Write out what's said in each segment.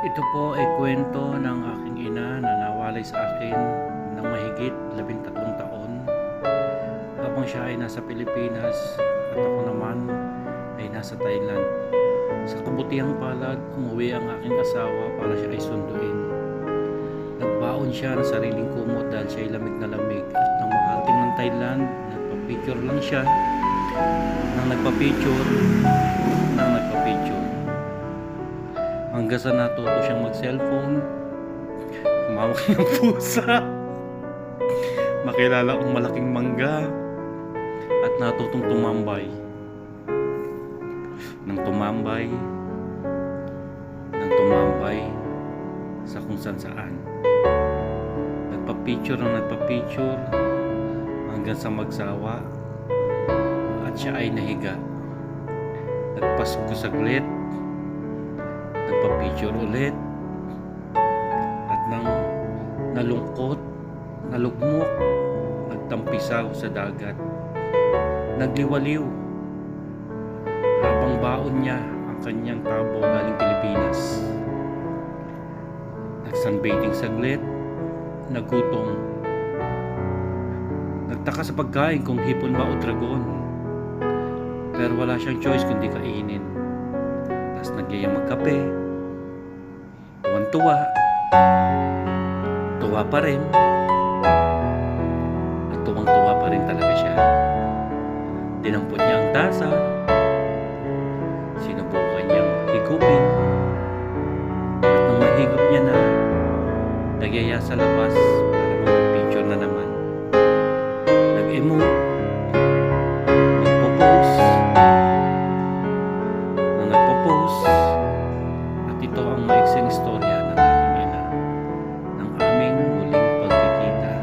Ito po ay kwento ng aking ina na nawalay sa akin ng mahigit 13 taon habang siya ay nasa Pilipinas at ako naman ay nasa Thailand. Sa kabutihang palad, umuwi ang aking asawa para siya ay sunduin. Nagbaon siya ng sariling kumot dahil siya ay lamig na lamig at nang makarating ng Thailand, nagpa-picture lang siya nang nagpa-picture hanggang sa natuto siyang mag-cellphone, humawak ng pusa, makilala ang malaking mangga, at natutong tumambay. Nang tumambay sa kung saan. Nagpa-picture hanggang sa magsawa at siya ay nahiga. Nagpasko saglit, nagpa-picture ulit, at nang nalungkot, nalugmok, nagtampisaw sa dagat, nagliwaliw habang baon niya ang kanyang tabo galing Pilipinas. Nag-sunbathing saglit, nagutom, nagtaka sa pagkain kung hipon ba o dragon, pero wala siyang choice kundi kainin. Tapos nagyayang magkape, tuwa pa rin, at tuwang-tuwa pa rin talaga siya. Dinampot niya ang tasa, sinubukan niyang higupin, at nang mahigop niya na, nagyaya sa labas para mag-picture na naman. Nag-emote, nagpo-post, at ito ang maiksing istorya ng aking ina ng aming muling pagkikita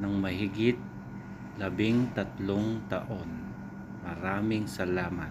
ng mahigit 13 taon. Maraming salamat.